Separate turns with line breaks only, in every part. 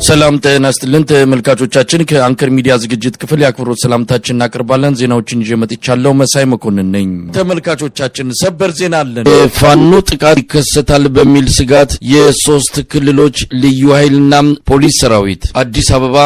ሰላም ጤና ይስጥልን ተመልካቾቻችን ከአንከር ሚዲያ ዝግጅት ክፍል ያክብሮት ሰላምታችንን እናቀርባለን። ዜናዎችን ይዤ መጥቻለሁ። መሳይ መኮንን ነኝ። ተመልካቾቻችን ሰበር ዜና አለን። ፋኖ ጥቃት ይከሰታል በሚል ስጋት የሶስት ክልሎች ልዩ ኃይልና ፖሊስ ሰራዊት አዲስ አበባ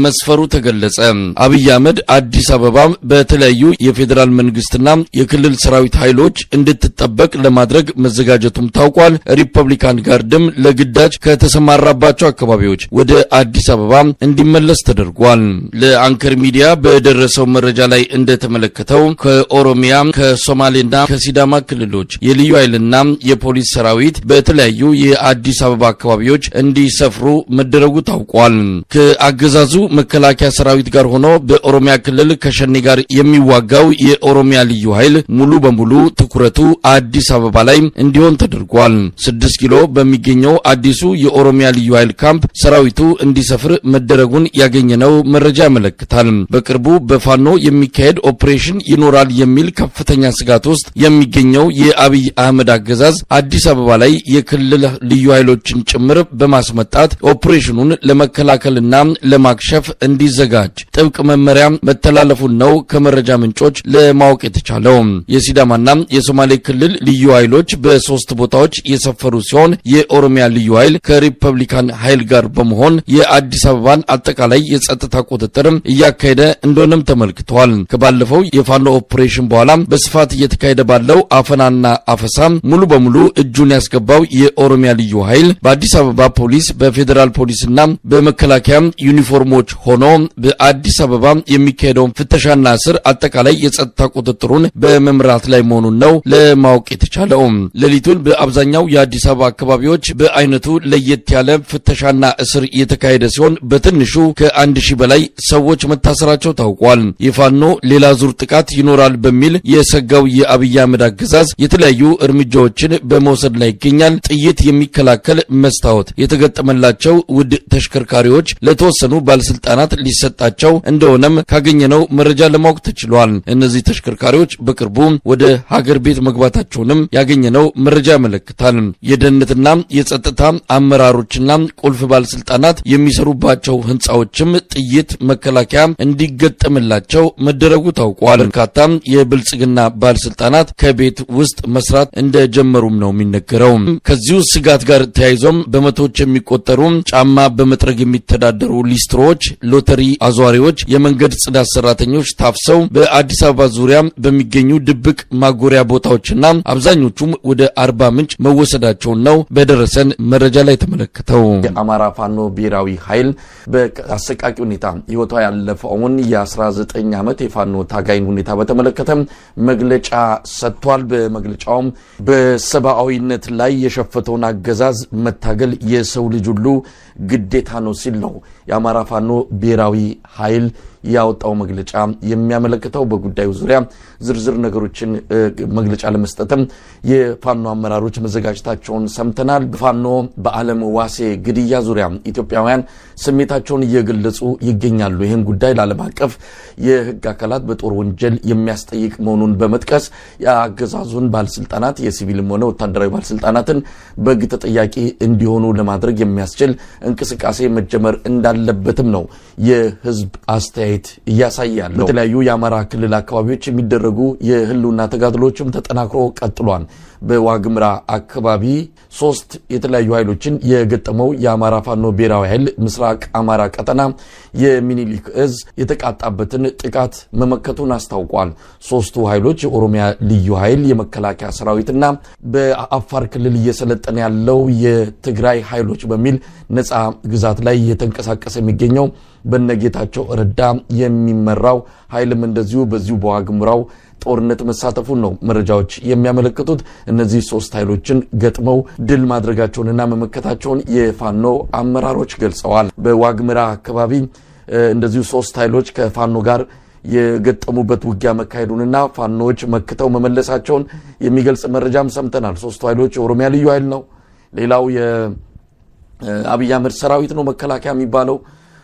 መስፈሩ ተገለጸ። አብይ አህመድ አዲስ አበባ በተለያዩ የፌዴራል መንግስትና የክልል ሰራዊት ኃይሎች እንድትጠበቅ ለማድረግ መዘጋጀቱም ታውቋል። ሪፐብሊካን ጋርድም ለግዳጅ ከተሰማራባቸው አካባቢዎች ወደ አዲስ አበባ እንዲመለስ ተደርጓል። ለአንከር ሚዲያ በደረሰው መረጃ ላይ እንደተመለከተው ከኦሮሚያ ከሶማሌና ከሲዳማ ክልሎች የልዩ ኃይልና የፖሊስ ሰራዊት በተለያዩ የአዲስ አበባ አካባቢዎች እንዲሰፍሩ መደረጉ ታውቋል። ከአገዛዙ መከላከያ ሰራዊት ጋር ሆኖ በኦሮሚያ ክልል ከሸኔ ጋር የሚዋጋው የኦሮሚያ ልዩ ኃይል ሙሉ በሙሉ ትኩረቱ አዲስ አበባ ላይ እንዲሆን ተደርጓል። 6 ኪሎ በሚገኘው አዲሱ የኦሮሚያ ልዩ ኃይል ካምፕ ሰራዊቱ እንዲሰፍር መደረጉን ያገኘነው መረጃ ያመለክታል። በቅርቡ በፋኖ የሚካሄድ ኦፕሬሽን ይኖራል የሚል ከፍተኛ ስጋት ውስጥ የሚገኘው የአብይ አህመድ አገዛዝ አዲስ አበባ ላይ የክልል ልዩ ኃይሎችን ጭምር በማስመጣት ኦፕሬሽኑን ለመከላከልና ለማክሸፍ እንዲዘጋጅ ጥብቅ መመሪያ መተላለፉን ነው ከመረጃ ምንጮች ለማወቅ የተቻለው። የሲዳማና የሶማሌ ክልል ልዩ ኃይሎች በ3 ቦታዎች የሰፈሩ ሲሆን የኦሮሚያ ልዩ ኃይል ከሪፐብሊካን ኃይል ጋር በመሆን የአዲስ አበባን አጠቃላይ የጸጥታ ቁጥጥር እያካሄደ እንደሆነም ተመልክቷል። ከባለፈው የፋኖ ኦፕሬሽን በኋላ በስፋት እየተካሄደ ባለው አፈናና አፈሳ ሙሉ በሙሉ እጁን ያስገባው የኦሮሚያ ልዩ ኃይል በአዲስ አበባ ፖሊስ በፌዴራል ፖሊስና በመከላከያ ዩኒፎርሞች ሆኖ በአዲስ አበባ የሚካሄደው ፍተሻና እስር አጠቃላይ የጸጥታ ቁጥጥሩን በመምራት ላይ መሆኑን ነው ለማወቅ የተቻለው። ሌሊቱን በአብዛኛው የአዲስ አበባ አካባቢዎች በአይነቱ ለየት ያለ ፍተሻና እስር የተካሄደ ሲሆን በትንሹ ከ1000 በላይ ሰዎች መታሰራቸው ታውቋል። የፋኖ ሌላ ዙር ጥቃት ይኖራል በሚል የሰጋው የአብይ አህመድ አገዛዝ የተለያዩ እርምጃዎችን በመውሰድ ላይ ይገኛል። ጥይት የሚከላከል መስታወት የተገጠመላቸው ውድ ተሽከርካሪዎች ለተወሰኑ ባለስልጣናት ሊሰጣቸው እንደሆነም ካገኘነው መረጃ ለማወቅ ተችሏል። እነዚህ ተሽከርካሪዎች በቅርቡ ወደ ሀገር ቤት መግባታቸውንም ያገኘነው መረጃ ያመለክታል። የደህንነትና የጸጥታ አመራሮችና ቁልፍ ባለስልጣናት የሚሰሩባቸው ህንጻዎችም ጥይት መከላከያ እንዲገጠምላቸው መደረጉ ታውቋል። በርካታ የብልጽግና ባለስልጣናት ከቤት ውስጥ መስራት እንደጀመሩም ነው የሚነገረው። ከዚሁ ስጋት ጋር ተያይዞም በመቶዎች የሚቆጠሩ ጫማ በመጥረግ የሚተዳደሩ ሊስትሮዎች፣ ሎተሪ አዟሪዎች፣ የመንገድ ጽዳት ሰራተኞች ታፍሰው በአዲስ አበባ ዙሪያ በሚገኙ ድብቅ ማጎሪያ ቦታዎችና አብዛኞቹም ወደ አርባ ምንጭ መወሰዳቸውን ነው በደረሰን መረጃ ላይ ተመለከተው። የአማራ ፋኖ ብሔራዊ ኃይል በአሰቃቂ ሁኔታ ህይወቷ ያለፈውን የ19 ዓመት የፋኖ ታጋይን ሁኔታ በተመለከተ መግለጫ ሰጥቷል። በመግለጫውም በሰብአዊነት ላይ የሸፈተውን አገዛዝ መታገል የሰው ልጅ ሁሉ ግዴታ ነው ሲል ነው የአማራ ፋኖ ብሔራዊ ኃይል ያወጣው መግለጫ የሚያመለክተው። በጉዳዩ ዙሪያ ዝርዝር ነገሮችን መግለጫ ለመስጠትም የፋኖ አመራሮች መዘጋጀታቸውን ሰምተናል። ፋኖ በዓለም ዋሴ ግድያ ዙሪያ ኢትዮጵያውያን ስሜታቸውን እየገለጹ ይገኛሉ። ይህን ጉዳይ ለዓለም አቀፍ የህግ አካላት በጦር ወንጀል የሚያስጠይቅ መሆኑን በመጥቀስ የአገዛዙን ባለስልጣናት የሲቪልም ሆነ ወታደራዊ ባለስልጣናትን በህግ ተጠያቂ እንዲሆኑ ለማድረግ የሚያስችል እንቅስቃሴ መጀመር እንዳለበትም ነው የህዝብ አስተያየት እያሳያል። በተለያዩ የአማራ ክልል አካባቢዎች የሚደረጉ የህልውና ተጋድሎችም ተጠናክሮ ቀጥሏል። በዋግምራ አካባቢ 3 የተለያዩ ኃይሎችን የገጠመው የአማራ ፋኖ ብሔራዊ ኃይል ምስራቅ አማራ ቀጠና የሚኒሊክ እዝ የተቃጣበትን ጥቃት መመከቱን አስታውቋል። 3ቱ ኃይሎች የኦሮሚያ ልዩ ኃይል፣ የመከላከያ ሰራዊትና በአፋር ክልል እየሰለጠነ ያለው የትግራይ ኃይሎች በሚል ነፃ ግዛት ላይ የተንቀሳቀሰ የሚገኘው በነጌታቸው ረዳ የሚመራው ኃይልም እንደዚሁ በዚሁ በዋግምራው ጦርነት መሳተፉን ነው መረጃዎች የሚያመለክቱት። እነዚህ 3 ኃይሎችን ገጥመው ድል ማድረጋቸውንና መመከታቸውን የፋኖ አመራሮች ገልጸዋል። በዋግምራ አካባቢ እንደዚሁ 3 ኃይሎች ከፋኖ ጋር የገጠሙበት ውጊያ መካሄዱንና ፋኖዎች መክተው መመለሳቸውን የሚገልጽ መረጃም ሰምተናል። 3ቱ ኃይሎች የኦሮሚያ ልዩ ኃይል ነው። ሌላው የአብይ አህመድ ሰራዊት ነው መከላከያ የሚባለው።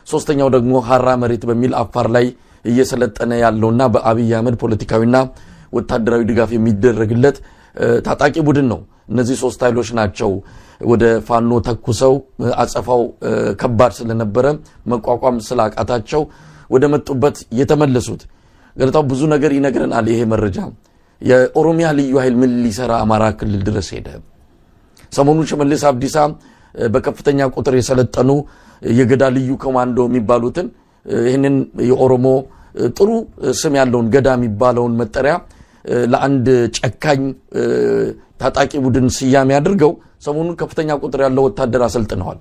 3ኛው ደግሞ ሐራ መሬት በሚል አፋር ላይ እየሰለጠነ ያለውና በአብይ አህመድ ፖለቲካዊና ወታደራዊ ድጋፍ የሚደረግለት ታጣቂ ቡድን ነው። እነዚህ ሶስት ኃይሎች ናቸው ወደ ፋኖ ተኩሰው አጸፋው ከባድ ስለነበረ መቋቋም ስላቃታቸው ወደ መጡበት የተመለሱት። ገለታው ብዙ ነገር ይነግረናል ይሄ መረጃ። የኦሮሚያ ልዩ ኃይል ምን ሊሰራ አማራ ክልል ድረስ ሄደ? ሰሞኑን ሽመልስ አብዲሳ በከፍተኛ ቁጥር የሰለጠኑ የገዳ ልዩ ኮማንዶ የሚባሉትን ይህንን የኦሮሞ ጥሩ ስም ያለውን ገዳ የሚባለውን መጠሪያ ለአንድ ጨካኝ ታጣቂ ቡድን ስያሜ አድርገው ሰሞኑን ከፍተኛ ቁጥር ያለው ወታደር አሰልጥነዋል።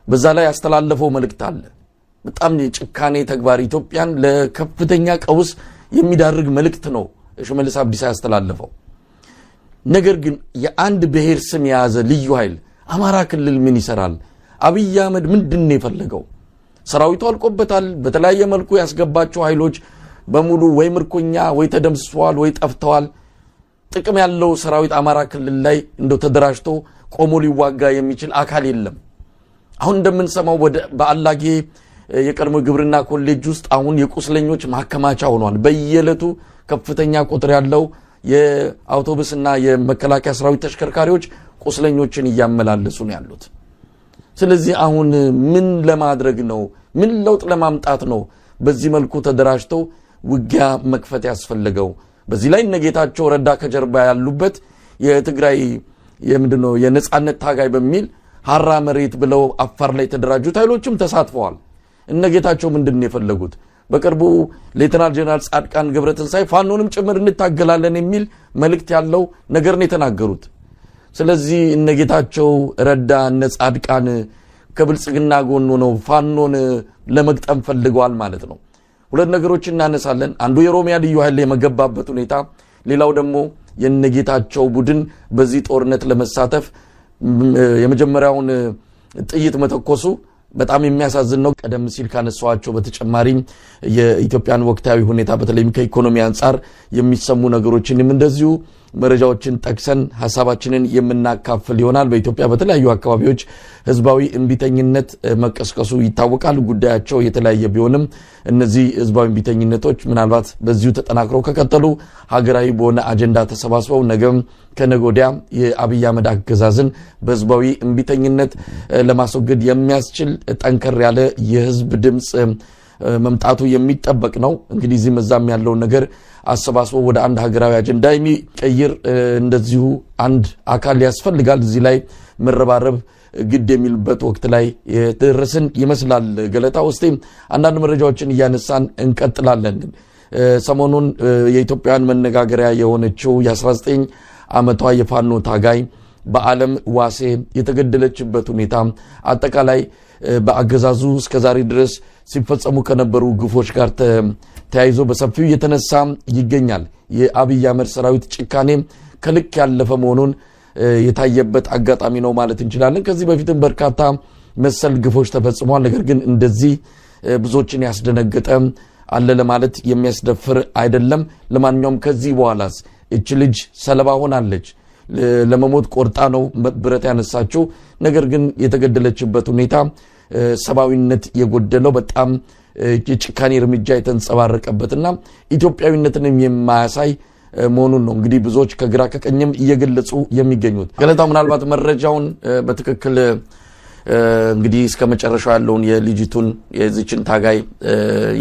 በዛ ላይ ያስተላለፈው መልእክት አለ። በጣም ጭካኔ ተግባር ኢትዮጵያን ለከፍተኛ ቀውስ የሚዳርግ መልእክት ነው ሽመልስ አብዲሳ ያስተላለፈው። ነገር ግን የአንድ ብሔር ስም የያዘ ልዩ ኃይል አማራ ክልል ምን ይሰራል? አብይ አህመድ ምንድነው የፈለገው? ሰራዊቱ አልቆበታል። በተለያየ መልኩ ያስገባቸው ኃይሎች በሙሉ ወይ ምርኮኛ ወይ ተደምስሰዋል ወይ ጠፍተዋል። ጥቅም ያለው ሰራዊት አማራ ክልል ላይ እንደው ተደራጅቶ ቆሞ ሊዋጋ የሚችል አካል የለም። አሁን እንደምንሰማው በአላጌ የቀድሞ ግብርና ኮሌጅ ውስጥ አሁን የቁስለኞች ማከማቻ ሆኗል። በየዕለቱ ከፍተኛ ቁጥር ያለው የአውቶቡስና የመከላከያ ሰራዊት ተሽከርካሪዎች ቁስለኞችን እያመላለሱ ነው ያሉት። ስለዚህ አሁን ምን ለማድረግ ነው? ምን ለውጥ ለማምጣት ነው በዚህ መልኩ ተደራጅተው ውጊያ መክፈት ያስፈልገው? በዚህ ላይ እነጌታቸው ረዳ ከጀርባ ያሉበት የትግራይ የምንድነው የነጻነት ታጋይ በሚል ሐራ መሬት ብለው አፋር ላይ ተደራጁት ኃይሎችም ተሳትፈዋል። እነጌታቸው ምንድነው የፈለጉት? በቅርቡ ሌተናል ጀነራል ጻድቃን ገብረትንሳኤ ፋኖንም ጭምር እንታገላለን የሚል መልእክት ያለው ነገር ነው የተናገሩት። ስለዚህ እነጌታቸው ረዳ ጻድቃን ከብልጽግና ጎን ሆነው ፋኖን ለመግጠም ፈልገዋል ማለት ነው። ሁለት ነገሮችን እናነሳለን። አንዱ የኦሮሚያ ልዩ ኃይል የመገባበት ሁኔታ፣ ሌላው ደግሞ የነጌታቸው ቡድን በዚህ ጦርነት ለመሳተፍ የመጀመሪያውን ጥይት መተኮሱ በጣም የሚያሳዝን ነው። ቀደም ሲል ካነሳዋቸው በተጨማሪ የኢትዮጵያን ወቅታዊ ሁኔታ በተለይም ከኢኮኖሚ አንፃር የሚሰሙ ነገሮችንም እንደዚሁ መረጃዎችን ጠቅሰን ሐሳባችንን የምናካፍል ይሆናል። በኢትዮጵያ በተለያዩ አካባቢዎች ህዝባዊ እንቢተኝነት መቀስቀሱ ይታወቃል። ጉዳያቸው የተለያየ ቢሆንም እነዚህ ህዝባዊ እንቢተኝነቶች ምናልባት በዚሁ ተጠናክረው ከቀጠሉ ሀገራዊ በሆነ አጀንዳ ተሰባስበው ነገም ከነጎዲያ የአብይ አህመድ አገዛዝን በህዝባዊ እንቢተኝነት ለማስወገድ የሚያስችል ጠንከር ያለ የህዝብ ድምጽ መምጣቱ የሚጠበቅ ነው። እንግዲህ እዚህ መዛም ያለው ነገር አሰባስቦ ወደ አንድ ሀገራዊ አጀንዳ የሚቀይር እንደዚሁ አንድ አካል ያስፈልጋል። እዚህ ላይ መረባረብ ግድ የሚልበት ወቅት ላይ የተደረስን ይመስላል። ገለታ ውስጥ አንዳንድ መረጃዎችን እያነሳን እንቀጥላለን። ሰሞኑን የኢትዮጵያን መነጋገሪያ የሆነችው የ19 ዓመቷ የፋኖ ታጋይ በዓለም ዋሴ የተገደለችበት ሁኔታ አጠቃላይ በአገዛዙ እስከዛሬ ድረስ ሲፈጸሙ ከነበሩ ግፎች ጋር ተያይዞ በሰፊው እየተነሳ ይገኛል። የአብይ አህመድ ሰራዊት ጭካኔ ከልክ ያለፈ መሆኑን የታየበት አጋጣሚ ነው ማለት እንችላለን። ከዚህ በፊትም በርካታ መሰል ግፎች ተፈጽመዋል። ነገር ግን እንደዚህ ብዙዎችን ያስደነገጠ አለ ለማለት የሚያስደፍር አይደለም። ለማንኛውም ከዚህ በኋላስ እች ልጅ ሰለባ ሆናለች። ለመሞት ቆርጣ ነው ብረት ያነሳችው። ነገር ግን የተገደለችበት ሁኔታ ሰባዊነት የጎደለው በጣም የጭካኔ እርምጃ የተንጸባረቀበትና ኢትዮጵያዊነትንም የማያሳይ መሆኑን ነው እንግዲህ ብዙዎች ከግራ ከቀኝም እየገለጹ የሚገኙት። ገለታው ምናልባት መረጃውን በትክክል እንግዲህ እስከ መጨረሻው ያለውን የልጅቱን የዚችን ታጋይ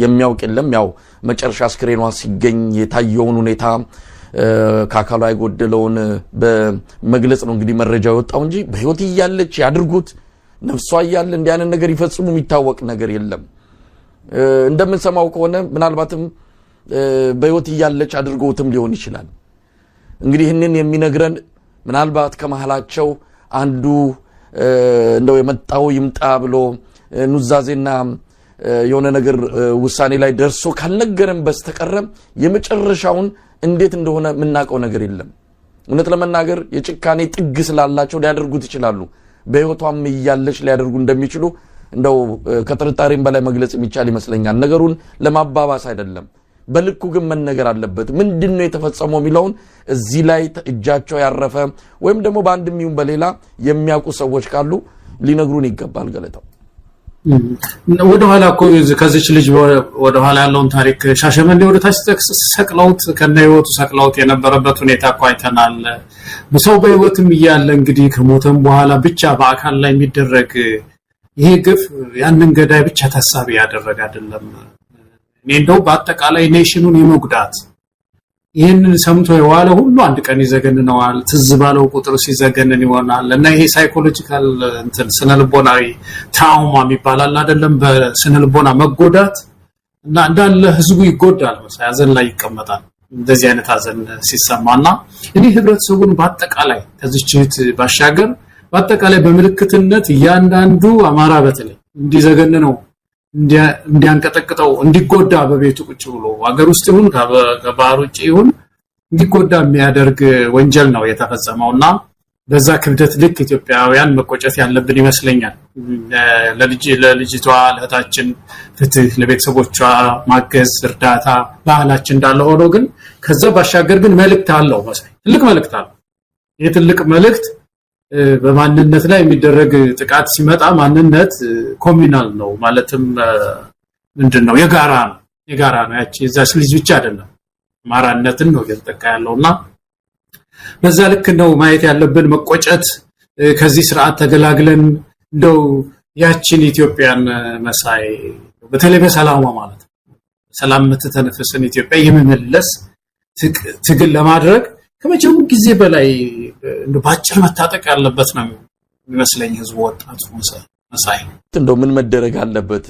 የሚያውቅ የለም። ያው መጨረሻ አስክሬኗ ሲገኝ የታየውን ሁኔታ ካካሏ የጎደለውን በመግለጽ ነው እንግዲህ መረጃው የወጣው እንጂ በህይወት እያለች ያድርጉት ነፍሷ እያለ እንዲያንን ነገር ይፈጽሙ የሚታወቅ ነገር የለም። እንደምንሰማው ከሆነ ምናልባትም በህይወት እያለች አድርጎትም ሊሆን ይችላል። እንግዲህ ይህንን የሚነግረን ምናልባት ከመሃላቸው አንዱ እንደው የመጣው ይምጣ ብሎ ኑዛዜና የሆነ ነገር ውሳኔ ላይ ደርሶ ካልነገረን በስተቀር የመጨረሻውን እንዴት እንደሆነ ምናቀው ነገር የለም። እውነት ለመናገር የጭካኔ ጥግ ስላላቸው ሊያደርጉት ይችላሉ። በህይወቷም እያለች ሊያደርጉ እንደሚችሉ እንደው ከጥርጣሬም በላይ መግለጽ የሚቻል ይመስለኛል። ነገሩን ለማባባስ አይደለም፣ በልኩ ግን መነገር አለበት። ምንድነው የተፈጸመው የሚለውን እዚህ ላይ እጃቸው ያረፈ ወይም ደግሞ በአንድም ይሁን በሌላ የሚያውቁ ሰዎች ካሉ ሊነግሩን ይገባል። ገለታው
ወደ ኋላ እኮ ከዚች ልጅ ወደ ኋላ ያለውን ታሪክ ሻሸመኔ ወደ ታች ሰቅለውት ከነህይወቱ ሰቅለውት የነበረበት ሁኔታ እኮ አይተናል። ሰው በህይወትም እያለ እንግዲህ ከሞተም በኋላ ብቻ በአካል ላይ የሚደረግ ይሄ ግፍ ያንን ገዳይ ብቻ ታሳቢ ያደረገ አይደለም። እኔ እንደው በአጠቃላይ ኔሽኑን የመጉዳት ይሄንን ሰምቶ የዋለ ሁሉ አንድ ቀን ይዘገንነዋል። ትዝ ባለው ቁጥር ሲዘገንን ይሆናል እና ይሄ ሳይኮሎጂካል እንትን ስነልቦናዊ ትራውማ የሚባላል አይደለም፣ በስነልቦና መጎዳት እና እንዳለ ህዝቡ ይጎዳል፣ ሀዘን ላይ ይቀመጣል እንደዚህ አይነት ሀዘን ሲሰማና እኔ ህብረተሰቡን በአጠቃላይ ከዚህች ባሻገር በአጠቃላይ በምልክትነት እያንዳንዱ አማራ በተለይ እንዲዘገንነው እንዲያንቀጠቅጠው እንዲጎዳ በቤቱ ቁጭ ብሎ ሀገር ውስጥ ይሁን ከባህር ውጭ ይሁን እንዲጎዳ የሚያደርግ ወንጀል ነው የተፈጸመውና በዛ ክብደት ልክ ኢትዮጵያውያን መቆጨት ያለብን ይመስለኛል። ለልጅቷ ለእህታችን ፍትህ፣ ለቤተሰቦቿ ማገዝ፣ እርዳታ ባህላችን እንዳለ ሆኖ ግን ከዛ ባሻገር ግን መልእክት አለው መሳይ፣ ትልቅ መልእክት አለው። ይሄ ትልቅ መልእክት በማንነት ላይ የሚደረግ ጥቃት ሲመጣ ማንነት ኮሚናል ነው ማለትም ምንድነው የጋራ ነው ያቺ እዛስ ልጅ ብቻ አይደለም ማራነትን ነው እየተጠቃ ያለውና በዛ ልክ ነው ማየት ያለብን። መቆጨት ከዚህ ስርዓት ተገላግለን እንደው ያቺን ኢትዮጵያን መሳይ በተለይ በሰላም ማለት ሰላም የምትተነፍስን ኢትዮጵያ የመመለስ ትግል ለማድረግ ከመቼውም ጊዜ በላይ እንደ ባጭር መታጠቅ ያለበት ነው የሚመስለኝ ህዝቡ ወጣቱ መሳይ።
እንደው ምን መደረግ አለበት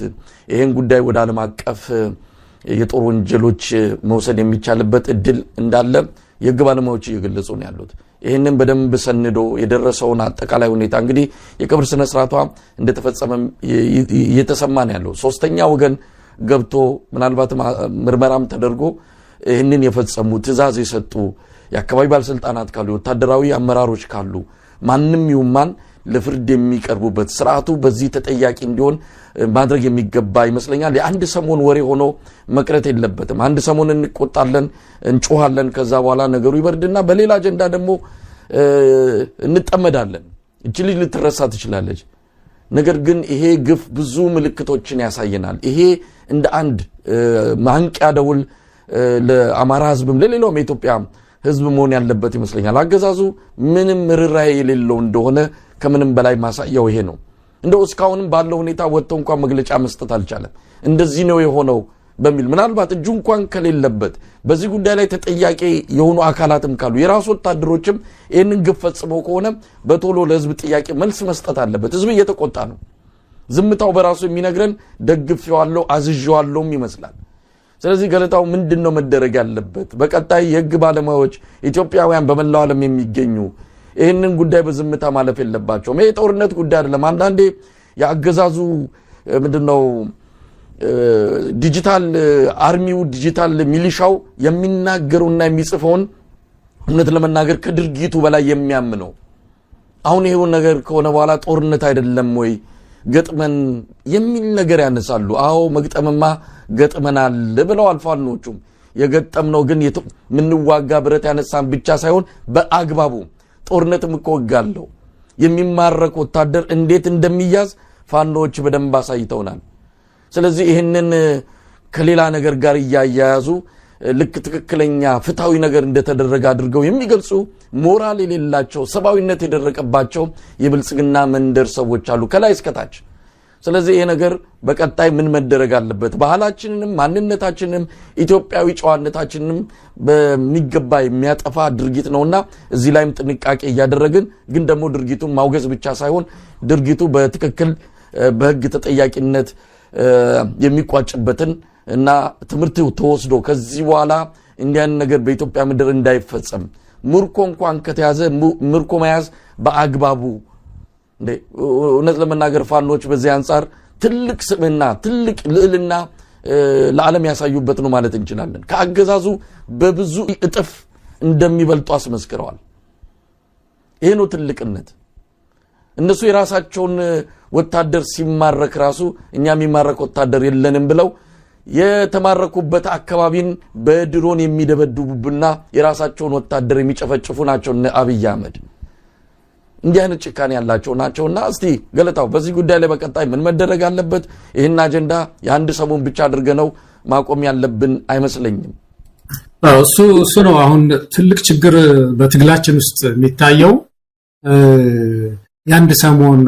ይሄን ጉዳይ ወደ ዓለም አቀፍ የጦር ወንጀሎች መውሰድ የሚቻልበት እድል እንዳለ የህግ ባለሙያዎች እየገለጹ ነው ያሉት። ይሄንን በደንብ ሰንዶ የደረሰውን አጠቃላይ ሁኔታ እንግዲህ የቀብር ስነ ስርዓቷ እንደተፈጸመ እየተሰማ ነው ያለው። ሶስተኛ ወገን ገብቶ ምናልባት ምርመራም ተደርጎ ይሄንን የፈጸሙ ትዕዛዝ የሰጡ የአካባቢ ባለስልጣናት ካሉ ወታደራዊ አመራሮች ካሉ ማንንም ይሁን ለፍርድ የሚቀርቡበት ስርዓቱ በዚህ ተጠያቂ እንዲሆን ማድረግ የሚገባ ይመስለኛል። የአንድ ሰሞን ወሬ ሆኖ መቅረት የለበትም። አንድ ሰሞን እንቆጣለን እንጮሃለን፣ ከዛ በኋላ ነገሩ ይበርድና በሌላ አጀንዳ ደግሞ እንጠመዳለን። እቺ ልጅ ልትረሳ ትችላለች። ነገር ግን ይሄ ግፍ ብዙ ምልክቶችን ያሳየናል። ይሄ እንደ አንድ ማንቂያ ደውል ለአማራ ህዝብም ለሌላውም የኢትዮጵያ ህዝብ መሆን ያለበት ይመስለኛል። አገዛዙ ምንም ርራይ የሌለው እንደሆነ ከምንም በላይ ማሳያው ይሄ ነው። እንደው እስካሁንም ባለው ሁኔታ ወጥተው እንኳን መግለጫ መስጠት አልቻለም። እንደዚህ ነው የሆነው በሚል ምናልባት እጁ እንኳን ከሌለበት በዚህ ጉዳይ ላይ ተጠያቂ የሆኑ አካላትም ካሉ የራሱ ወታደሮችም ይሄንን ግፍ ፈጽመው ከሆነ በቶሎ ለህዝብ ጥያቄ መልስ መስጠት አለበት። ህዝብ እየተቆጣ ነው። ዝምታው በራሱ የሚነግረን ደግፌዋለሁ አዝዤዋለሁም ይመስላል። ስለዚህ ገለታው ምንድነው መደረግ ያለበት? በቀጣይ የህግ ባለሙያዎች ኢትዮጵያውያን በመላው ዓለም የሚገኙ ይሄንን ጉዳይ በዝምታ ማለፍ የለባቸውም። ይሄ ጦርነት ጉዳይ አይደለም። አንዳንዴ ያገዛዙ ምንድነው ዲጂታል አርሚው ዲጂታል ሚሊሻው የሚናገሩና የሚጽፈውን እውነት ለመናገር ከድርጊቱ በላይ የሚያምነው አሁን ይሄው ነገር ከሆነ በኋላ ጦርነት አይደለም ወይ ገጥመን የሚል ነገር ያነሳሉ። አዎ መግጠምማ ገጥመናል ብለው አልፋኖቹም የገጠምነው ግን ምንዋጋ ብረት ያነሳን ብቻ ሳይሆን በአግባቡ ጦርነትም እኮ ወጋለው የሚማረክ ወታደር እንዴት እንደሚያዝ ፋኖች በደንብ አሳይተውናል። ስለዚህ ይሄንን ከሌላ ነገር ጋር ያያያዙ ልክ ትክክለኛ ፍታዊ ነገር እንደተደረገ አድርገው የሚገልጹ ሞራል የሌላቸው ሰባዊነት የደረቀባቸው የብልጽግና መንደር ሰዎች አሉ ከላይ እስከታች። ስለዚህ ይሄ ነገር በቀጣይ ምን መደረግ አለበት? ባህላችንንም ማንነታችንንም ኢትዮጵያዊ ጨዋነታችንንም በሚገባ የሚያጠፋ ድርጊት ነውና እዚህ ላይም ጥንቃቄ ያደረግን ግን ደግሞ ድርጊቱን ማውገዝ ብቻ ሳይሆን ድርጊቱ በትክክል በህግ ተጠያቂነት የሚቋጭበትን እና ትምህርት ተወስዶ ከዚህ በኋላ እንዲያን ነገር በኢትዮጵያ ምድር እንዳይፈጸም ምርኮ እንኳን ከተያዘ ምርኮ መያዝ በአግባቡ እውነት ለመናገር ፋኖች በዚህ አንፃር ትልቅ ስምና ትልቅ ልዕልና ለዓለም ያሳዩበት ነው ማለት እንችላለን። ከአገዛዙ በብዙ እጥፍ እንደሚበልጡ አስመስክረዋል። ይሄ ነው ትልቅነት። እነሱ የራሳቸውን ወታደር ሲማረክ ራሱ እኛ የሚማረክ ወታደር የለንም ብለው የተማረኩበት አካባቢን በድሮን የሚደበድቡብና የራሳቸውን ወታደር የሚጨፈጭፉ ናቸው አብይ አህመድ። እንዲህ አይነት ጭካኔ ያላቸው ናቸውና እስቲ ገለታው በዚህ ጉዳይ ላይ በቀጣይ ምን መደረግ አለበት? ይሄን አጀንዳ የአንድ ሰሞን ብቻ አድርገነው ማቆም ያለብን አይመስለኝም።
እሱ ነው አሁን ትልቅ ችግር በትግላችን ውስጥ የሚታየው። የአንድ ሰሞን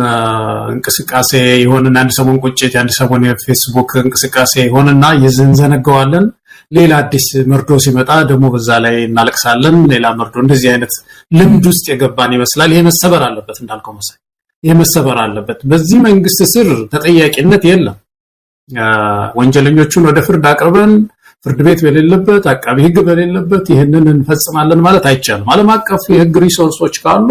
እንቅስቃሴ ይሆንና አንድ ሰሞን ቁጭት፣ የአንድ ሰሞን የፌስቡክ እንቅስቃሴ ይሆንና ይዘነጋዋለን። ሌላ አዲስ መርዶ ሲመጣ ደግሞ በዛ ላይ እናለቅሳለን። ሌላ መርዶ፣ እንደዚህ አይነት ልምድ ውስጥ የገባን ይመስላል። ይሄ መሰበር አለበት እንዳልከው መሳይ፣ ይሄ መሰበር አለበት። በዚህ መንግስት ስር ተጠያቂነት የለም። ወንጀለኞቹን ወደ ፍርድ አቅርበን ፍርድ ቤት በሌለበት አቃቢ ህግ በሌለበት ይሄንን እንፈጽማለን ማለት አይቻልም። ዓለም አቀፍ የህግ ሪሶርሶች ካሉ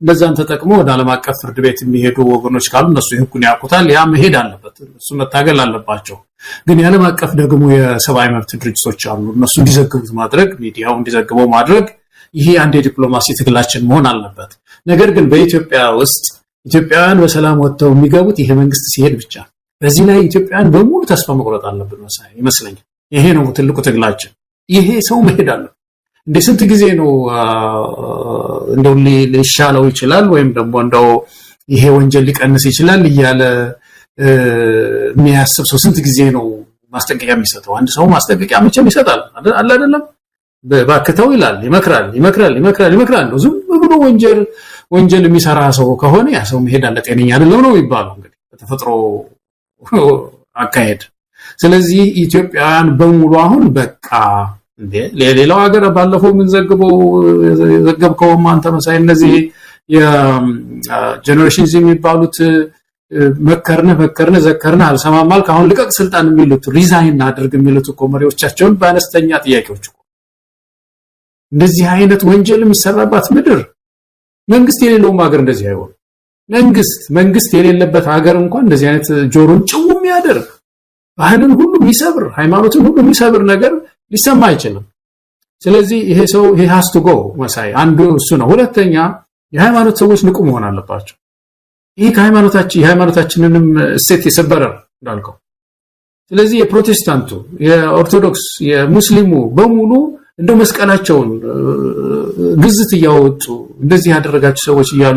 እንደዛን ተጠቅሞ ወደ ዓለም አቀፍ ፍርድ ቤት የሚሄዱ ወገኖች ካሉ እነሱ ህጉን ያውቁታል። ያ መሄድ አለበት፣ እሱ መታገል አለባቸው። ግን የዓለም አቀፍ ደግሞ የሰብአዊ መብት ድርጅቶች አሉ። እነሱ እንዲዘግቡት ማድረግ፣ ሚዲያው እንዲዘግበው ማድረግ፣ ይሄ አንድ የዲፕሎማሲ ትግላችን መሆን አለበት። ነገር ግን በኢትዮጵያ ውስጥ ኢትዮጵያውያን በሰላም ወጥተው የሚገቡት ይሄ መንግስት ሲሄድ ብቻ። በዚህ ላይ ኢትዮጵያውያን በሙሉ ተስፋ መቁረጥ አለብን መሳይ ይመስለኛል። ይሄ ነው ትልቁ ትግላችን። ይሄ ሰው መሄድ አለ እንደ ስንት ጊዜ ነው እንደው ሊሻለው ይችላል ወይም ደግሞ እንደው ይሄ ወንጀል ሊቀንስ ይችላል እያለ የሚያስብ ሰው ስንት ጊዜ ነው ማስጠንቀቂያ የሚሰጠው? አንድ ሰው ማስጠንቀቂያ መቼም ይሰጣል አለ አይደለም? ባክተው ይላል፣ ይመክራል። ዝም ብሎ ወንጀል የሚሰራ ሰው ከሆነ ያ ሰው መሄድ አለ፣ ጤነኛ አይደለም ነው የሚባለው እንግዲህ በተፈጥሮ አካሄድ። ስለዚህ ኢትዮጵያውያን በሙሉ አሁን በቃ እንዴ ሌላው ሀገር ባለፈው ምን ዘገብከው አንተ መሳይ፣ እነዚህ የጄኔሬሽን ዚ የሚባሉት መከርነ ዘከርነ አልሰማም አልክ፣ አሁን ልቀቅ ስልጣን የሚሉት ሪዛይን አድርግ የሚሉት እኮ መሪዎቻቸውን በአነስተኛ ጥያቄዎች እኮ። እንደዚህ አይነት ወንጀል የሚሰራባት ምድር መንግስት የሌለውም ሀገር እንደዚህ አይሆን። መንግስት የሌለበት ሀገር እንኳን እንደዚህ አይነት ጆሮን ጭው የሚያደርግ ባህልን ሁሉ የሚሰብር ሃይማኖትን ሁሉ የሚሰብር ነገር ሊሰማ አይችልም። ስለዚህ ይሄ ሰው has to go መሳይ፣ አንዱ እሱ ነው። ሁለተኛ የሃይማኖት ሰዎች ንቁ መሆን አለባቸው። ይሄ የሃይማኖታችንንም እሴት የሰበረ እንዳልከው። ስለዚህ የፕሮቴስታንቱ፣ የኦርቶዶክስ፣ የሙስሊሙ በሙሉ እንደው መስቀላቸውን ግዝት እያወጡ እንደዚህ ያደረጋችሁ ሰዎች እያሉ